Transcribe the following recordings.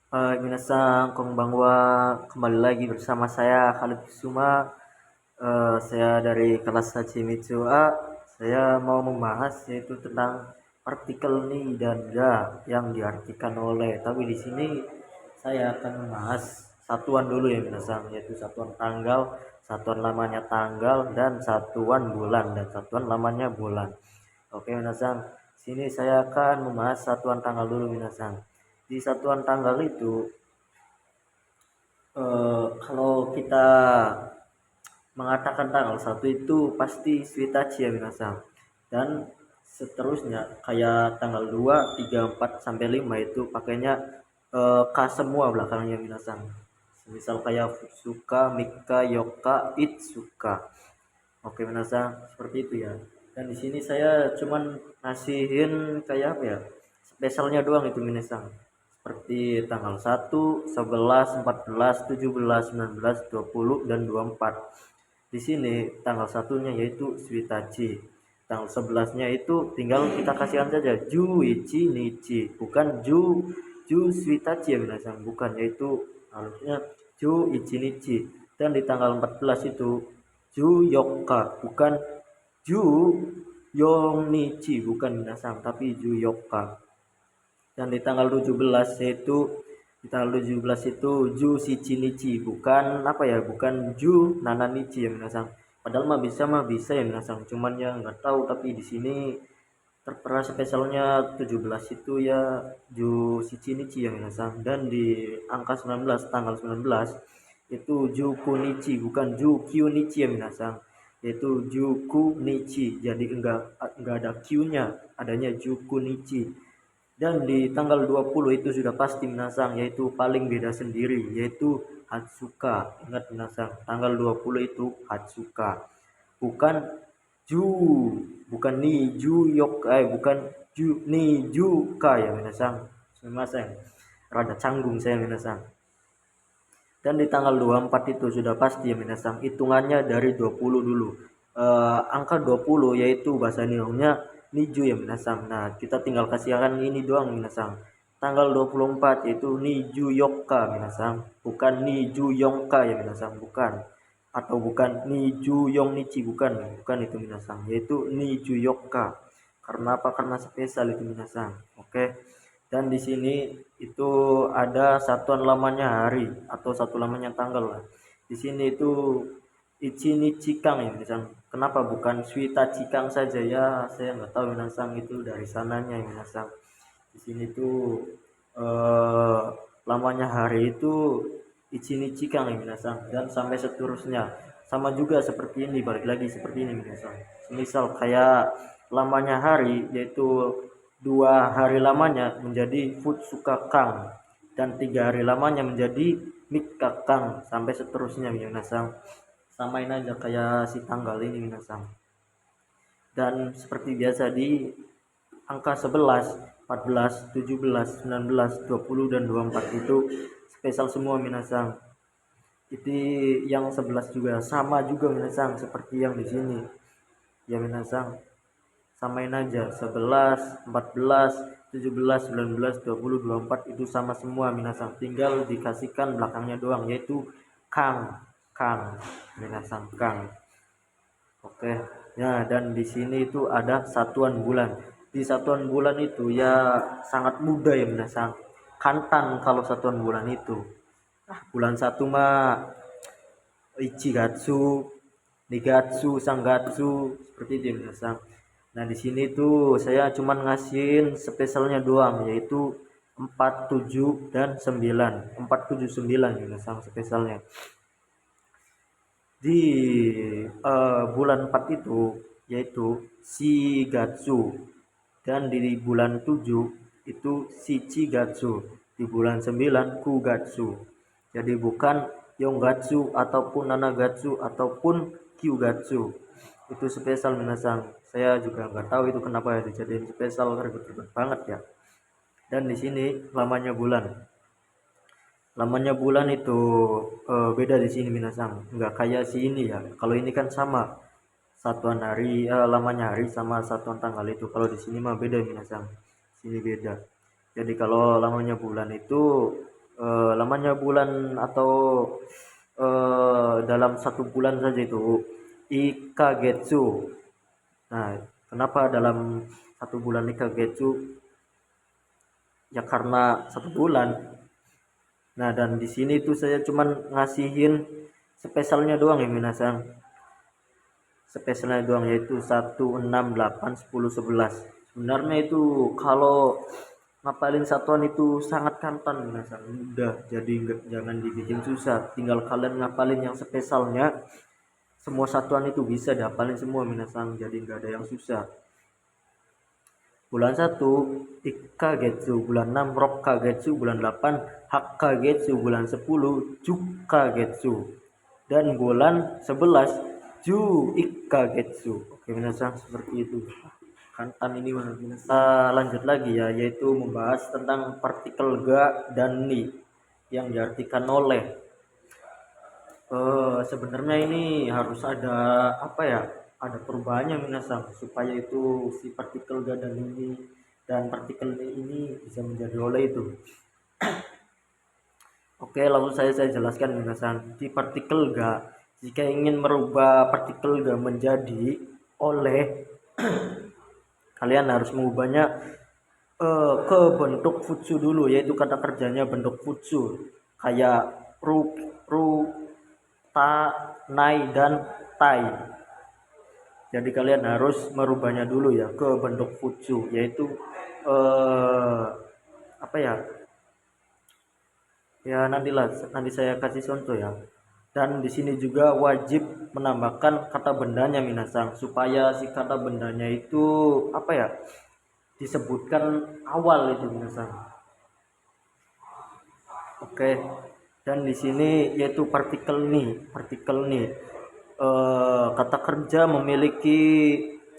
Minasan konbanwa, kembali lagi bersama saya Khalid Kusuma. Saya dari kelas Hachimitsu A. Saya mau membahas yaitu tentang artikel ni dan ga yang diartikan oleh. Tapi di sini saya akan membahas satuan dulu ya minasan, yaitu satuan tanggal, satuan lamanya tanggal, dan satuan bulan dan satuan lamanya bulan. Oke minasan, sini saya akan membahas satuan tanggal dulu minasan. Di satuan tanggal itu kalau kita mengatakan tanggal satu itu pasti Suitachi ya minasan, dan seterusnya kayak tanggal 2, 3, 4 sampai 5 itu pakainya K semua belakangnya minasan. Misal kayak Futsuka, Mika, Yoka, Itsuka. Oke minasan, seperti itu ya. Dan di sini saya cuman ngasihin kayak apa ya, spesialnya doang itu minasan, seperti tanggal 1, 11, 14, 17, 19, 20, dan 24. Di sini tanggal satunya yaitu Suitachi. Tanggal 11-nya itu tinggal kita kasihkan saja Juichi Nichi, bukan Ju Suitachi ya minasan, bukan, yaitu harusnya Juichi Nichi. Dan di tanggal 14 itu Ju Yokka, bukan Ju Yonichi, bukan minasan, tapi Ju Yokka. Dan di tanggal 17 yaitu di tanggal 17 itu Ju Shichinichi, bukan apa ya, bukan Ju Nananichi ya minasang. Padahal mah bisa ya minasang, cuman ya nggak tahu, tapi di sini tertera spesialnya 17 itu ya Ju Shichinichi ya minasang. Dan di angka 19, tanggal 19 itu Ju Kunichi, bukan Ju Kyunichi ya minasang, yaitu Ju Kunichi. Jadi enggak ada Q-nya, adanya Ju Kunichi. Dan di tanggal 20 itu sudah pasti minasang, yaitu paling beda sendiri, yaitu Hatsuka. Ingat minasang, tanggal 20 itu Hatsuka. Bukan Ju, bukan ni Ju Yok, bukan Ju ni Juka ya minasang. Minasang. Rada canggung saya minasang. Dan di tanggal 24 itu sudah pasti ya minasang, hitungannya dari 20 dulu. Angka 20 yaitu bahasa Nihonnya Niju ya minasang. Nah, kita tinggal kasihkan ini doang minasang. Tanggal 24 yaitu Niju Yokka minasang, bukan Niju Yongka ya minasang, bukan. Atau bukan Niju Yongnichi, bukan, bukan itu minasang, yaitu Niju Yokka. Karena apa? Karena spesial itu minasang. Oke. Dan di sini itu ada satuan lamanya hari atau satu lamanya tanggal lah. Di sini itu Ichini Cikang ya minasang. Kenapa bukan Suita Cikang saja ya? Saya nggak tahu minasang, itu dari sananya ya minasang. Di sini tuh eh, lamanya hari itu Ichini Cikang ya minasang, dan sampai seterusnya. Sama juga seperti ini, balik lagi seperti ini minasang. Misal kayak lamanya hari yaitu 2 hari lamanya menjadi Futsuka Kang, dan 3 hari lamanya menjadi Mika Kang, sampai seterusnya minasang. Samain aja kayak si tanggal ini minasang. Dan seperti biasa di angka 11, 14, 17, 19, 20, dan 24 itu spesial semua minasang. Itu yang 11 juga sama juga minasang seperti yang di sini. Ya minasang, samain aja 11, 14, 17, 19, 20, 24 itu sama semua minasang. Tinggal dikasihkan belakangnya doang, yaitu Kang. Kang minasang, Kang. Oke. Ya, dan di sini itu ada satuan bulan. Di satuan bulan itu ya sangat mudah ya minasang. Kantan kalau satuan bulan itu. Bulan satu mah Ichigatsu, Nigatsu, Sangatsu, seperti itu minasang. Nah, di sini tuh saya cuman ngasihin spesialnya doang, yaitu 4, 7, dan 9. 4, 7, 9 minasang spesialnya. Di bulan 4 itu yaitu Shigatsu, dan di bulan 7 itu Shichigatsu, di bulan 9 Kugatsu. Jadi bukan Yonggatsu ataupun Nanagatsu ataupun Kyugatsu. Itu spesial minasang. Saya juga nggak tahu itu kenapa ya dijadiin spesial, ribet-ribet banget ya. Dan di sini lamanya bulan. Lamanya bulan itu beda di sini minasang, nggak kayak si ini ya. Kalau ini kan sama satuan hari, lamanya hari sama satuan tanggal itu. Kalau di sini mah beda minasang, sini beda. Jadi kalau lamanya bulan itu lamanya bulan atau dalam 1 bulan saja itu ikagetsu. Nah, kenapa dalam 1 bulan ikagetsu? Ya karena 1 bulan. Nah, dan di sini tuh saya cuman ngasihin spesialnya doang ya minasang. Spesialnya doang yaitu 1, 6, 8, 10, 11. Sebenarnya itu kalau ngapalin satuan itu sangat gampang minasang, mudah. Jadi jangan dibikin susah. Tinggal kalian ngapalin yang spesialnya. Semua satuan itu bisa dihafalin semua minasang. Jadi nggak ada yang susah. Bulan 1 Ikkagetsu, bulan 6 Rokkagetsu, bulan 8 Hakkagetsu, bulan 10 Jukkagetsu, dan bulan 11 Ju Ikkagetsu. Oke minasang, seperti itu. Kantan ini mana minasang. Lanjut lagi ya, yaitu membahas tentang partikel ga dan ni yang diartikan oleh. Sebenarnya ini harus ada apa ya, ada perubahannya minasang, supaya itu si partikel ga dan ini dan partikel ini bisa menjadi oleh itu. Oke, langsung saya jelaskan minasang. Di partikel ga, jika ingin merubah partikel ga menjadi oleh, kalian harus mengubahnya ke bentuk futsu dulu, yaitu kata kerjanya bentuk futsu, kayak ru, ta, nai, dan tai. Jadi kalian harus merubahnya dulu ya ke bentuk futsu, yaitu apa ya? Ya nanti saya kasih contoh ya. Dan di sini juga wajib menambahkan kata bendanya minasang, supaya si kata bendanya itu apa ya? Disebutkan awal itu minasang. Oke. Dan di sini yaitu partikel nih. Kata kerja memiliki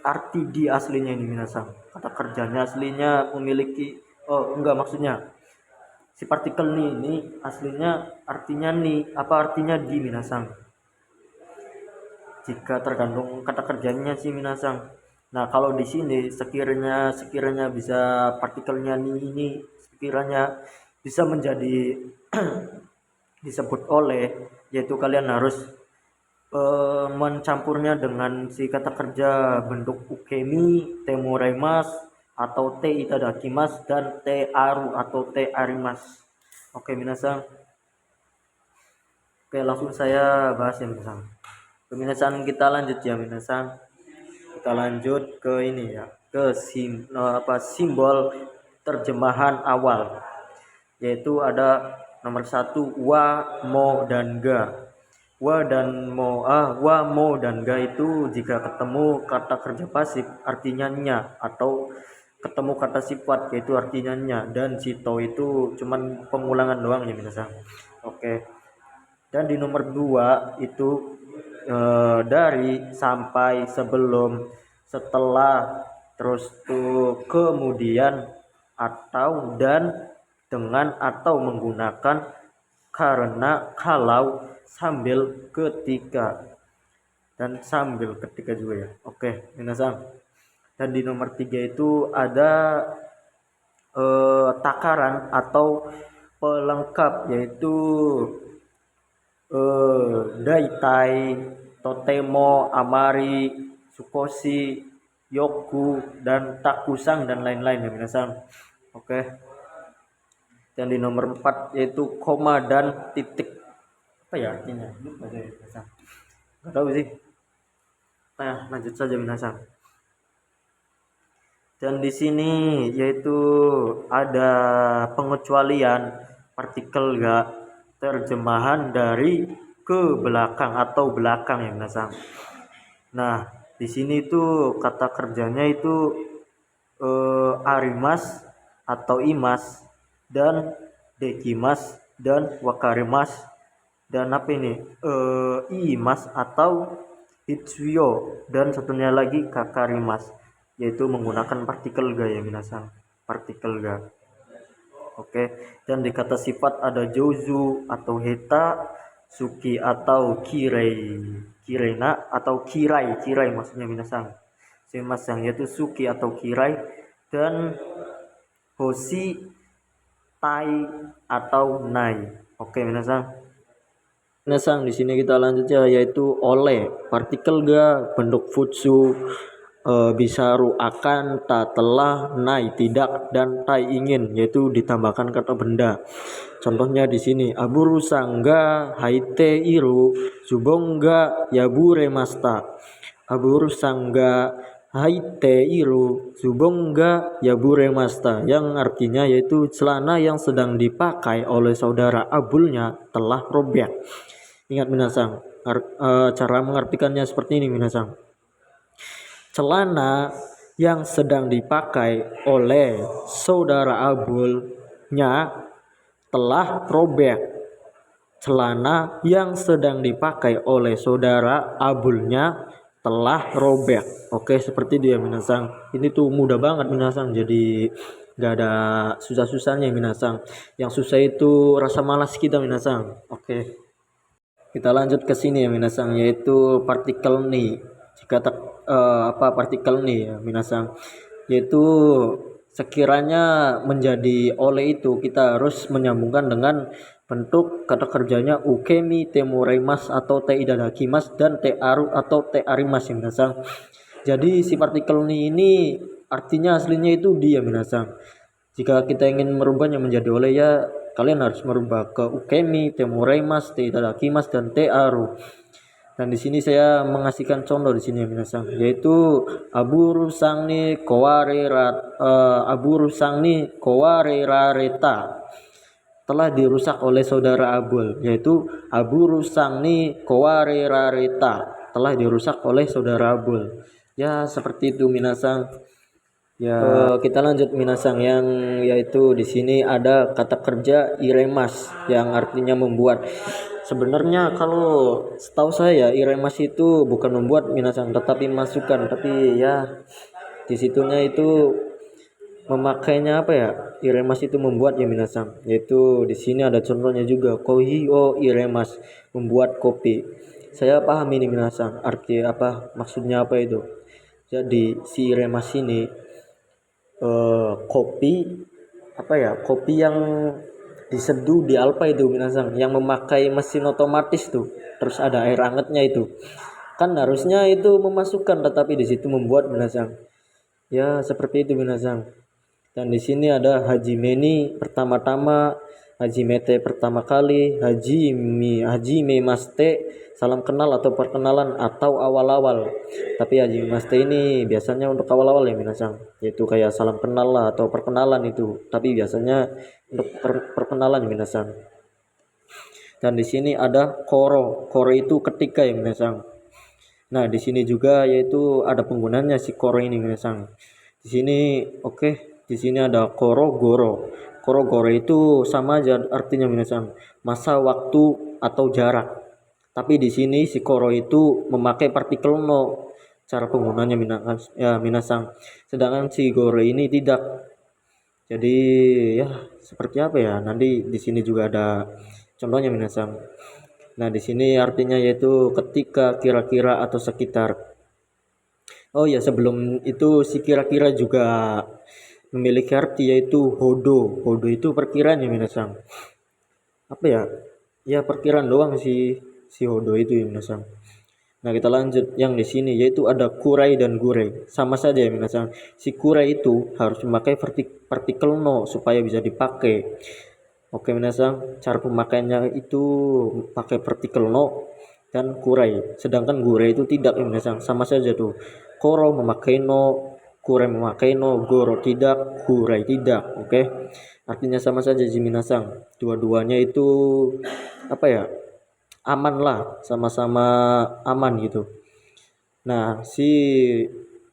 arti di aslinya ini minasang. Kata kerjanya aslinya memiliki, enggak, maksudnya si partikel nih ini aslinya artinya nih, apa artinya di minasang. Jika tergantung kata kerjanya sih minasang. Nah, kalau di sini sekiranya bisa partikelnya nih ini sekiranya bisa menjadi disebut oleh, yaitu kalian harus mencampurnya dengan si kata kerja bentuk ukemi, temoremas, atau te itadakimas, dan te aru atau te arimas. Oke minasang. Oke, langsung saya bahas ya minasang. Minasang, kita lanjut ya minasang. Kita lanjut ke ini ya, ke simbol terjemahan awal, yaitu ada nomor 1 wa, mo, dan ga. Wa mo dan ga itu jika ketemu kata kerja pasif artinya nya, atau ketemu kata sifat yaitu artinya nya, dan sito itu cuman pengulangan doang ya minasang. Oke. Dan di nomor 2 itu dari, sampai, sebelum, setelah, terus tuh kemudian, atau, dan, dengan, atau menggunakan, karena, kalau, sambil, ketika, dan sambil ketika juga ya. Oke minasang. Dan di nomor 3 itu ada takaran atau pelengkap, yaitu daitai, totemo, amari, sukoshi, yoku, dan takusang, dan lain-lain ya minasang. Oke. Dan di nomor 4 yaitu koma dan titik. Apa ya artinya? Lupa saya minasang. Enggak tahu sih. Nah, lanjut saja minasang. Dan di sini yaitu ada pengecualian partikel ga, terjemahan dari ke belakang atau belakang ya minasang. Nah, di sini tuh kata kerjanya itu arimas atau imas, dan dekimas, dan wakarimas, dan apa ini imas atau itsuyo, dan satunya lagi kakarimas, yaitu menggunakan partikel ga ya minasang, partikel ga. Oke. Dan di kata sifat ada jozu atau heta, suki atau kirena atau kirai maksudnya minasang. Semasang yaitu suki atau kirai, dan hoshi tai atau nai. Oke, minasang. Minasang, di sini kita lanjut ya, yaitu oleh partikel ga bentuk futsu bisa ru akan, ta telah, nai tidak, dan tai ingin, yaitu ditambahkan kata benda. Contohnya di sini aburu sangga haite iru subongga yabure masta. Aburu sangga haite iru subongga yabure masta, yang artinya yaitu celana yang sedang dipakai oleh saudara abulnya telah robek. Ingat minasang, cara mengartikannya seperti ini minasang. Celana yang sedang dipakai oleh saudara abulnya telah robek. Celana yang sedang dipakai oleh saudara abulnya telah robek. Oke, seperti dia minasang. Ini tuh mudah banget minasang, jadi gak ada susah-susahnya minasang. Yang susah itu rasa malas kita minasang. Oke, kita lanjut ke sini ya minasang, yaitu partikel nih. Jika partikel nih ya minasang, yaitu sekiranya menjadi oleh itu kita harus menyambungkan dengan bentuk kata kerjanya ukemi temoremas atau te idadakimas dan te aru atau te arimas ya minasang. Jadi si partikel ini artinya aslinya itu dia minasang. Jika kita ingin merubahnya menjadi oleh ya kalian harus merubah ke ukemi, temoremas, te itadakimas, dan te aru. Dan di sini saya mengasihkan contoh di sini ya minasang, yaitu aburu sangni koware rareta telah dirusak oleh saudara abul, yaitu aburu sangni koware rareta telah dirusak oleh saudara abul. Ya seperti itu minasang. Ya, kita lanjut minasang, yang yaitu di sini ada kata kerja iremas yang artinya membuat. Sebenarnya kalau setahu saya iremas itu bukan membuat minasang, tetapi masukkan. Tapi ya di situnya itu memakainya apa ya? Iremas itu membuat ya minasang. Yaitu di sini ada contohnya juga, kohi o iremas, membuat kopi. Saya paham ini minasang, arti apa, maksudnya apa itu. Jadi si iremas ini kopi kopi yang diseduh di Alpa itu minasang, yang memakai mesin otomatis tuh, terus ada air hangatnya itu kan, harusnya itu memasukkan tetapi di situ membuat minasang. Ya seperti itu minasang. Dan di sini ada hajimeni pertama-tama, hajimete pertama kali, hajime maste salam kenal atau perkenalan atau awal-awal. Tapi hajime maste ini biasanya untuk awal-awal ya minasang, yaitu kayak salam kenal lah atau perkenalan itu, tapi biasanya untuk perkenalan ya minasang. Dan di sini ada koro itu ketika ya minasang. Nah di sini juga yaitu ada penggunanya si koro ini minasang. Di sini di sini ada koro goro itu sama aja artinya minasang, masa, waktu, atau jarak. Tapi di sini si koro itu memakai partikel no cara penggunanya minasang. Sedangkan si goro ini tidak. Jadi ya seperti apa ya? Nanti di sini juga ada contohnya minasang. Nah, di sini artinya yaitu ketika, kira-kira, atau sekitar. Oh ya, sebelum itu si kira-kira juga memiliki arti yaitu hodo. Hodo itu perkiraan ya minasang. Apa ya? Ya perkiraan doang si hodo itu ya minasang. Nah kita lanjut yang di sini, yaitu ada kurai dan gurei. Sama saja ya minasang. Si kurai itu harus memakai partikel no supaya bisa dipakai. Oke minasang, cara pemakaiannya itu pakai partikel no dan kurai. Sedangkan gurei itu tidak ya minasang. Sama saja tuh. Koro memakai no, kurai memakai no, goro tidak, kurai tidak. Oke. Artinya sama saja minasang. Dua-duanya itu apa ya? Aman lah, sama-sama aman gitu. Nah si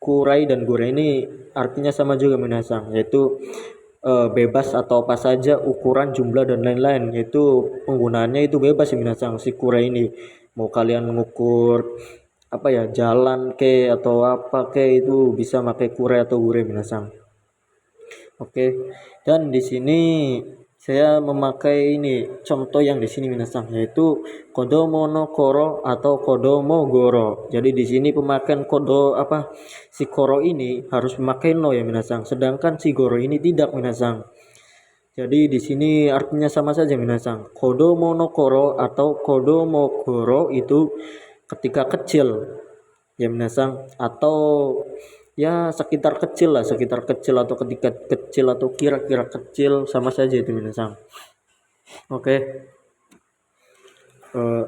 kurai dan gurei ini artinya sama juga minasang, yaitu bebas atau apa saja, ukuran, jumlah, dan lain-lain. Yaitu penggunaannya itu bebas ya minasang. Si kurai ini mau kalian mengukur apa ya, jalan ke atau apa ke, itu bisa pakai kurai atau gurei minasang. Oke. Dan di sini saya memakai ini contoh yang di sini minasang, yaitu kodomo no koro atau kodomo goro. Jadi di sini pemakaian si koro ini harus memakai no ya minasang, sedangkan si goro ini tidak minasang. Jadi di sini artinya sama saja minasang. Kodomo no koro atau kodomo koro itu ketika kecil ya minasang, atau ya sekitar kecil lah, sekitar kecil atau ketika kecil atau kira-kira kecil, sama saja itu minasang. Oke. Eh,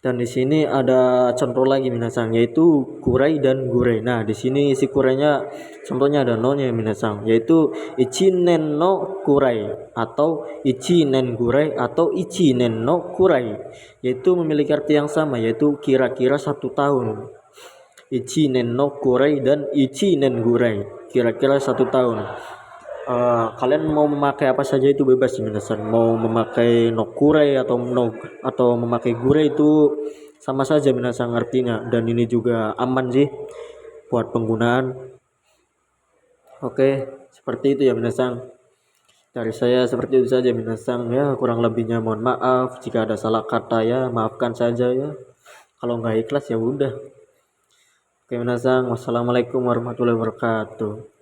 Dan di sini ada contoh lagi minasang, yaitu kurai dan gurei. Nah, di sini si kurainya contohnya ada no-nya minasang, yaitu ichinen no kurai atau ichinen gurei atau ichinen no kurai, yaitu memiliki arti yang sama, yaitu kira-kira 1 tahun. Ichinen no kurai dan ichinen gurei, kira-kira 1 tahun. Kalian mau memakai apa saja itu bebas sih minasan, mau memakai no kurai atau memakai gure itu sama saja minasan artinya, dan ini juga aman sih buat penggunaan. Oke, seperti itu ya minasan, dari saya seperti itu saja minasan ya, kurang lebihnya mohon maaf jika ada salah kata ya, maafkan saja ya, kalau nggak ikhlas ya udah. Oke minasan, wassalamualaikum warahmatullahi wabarakatuh.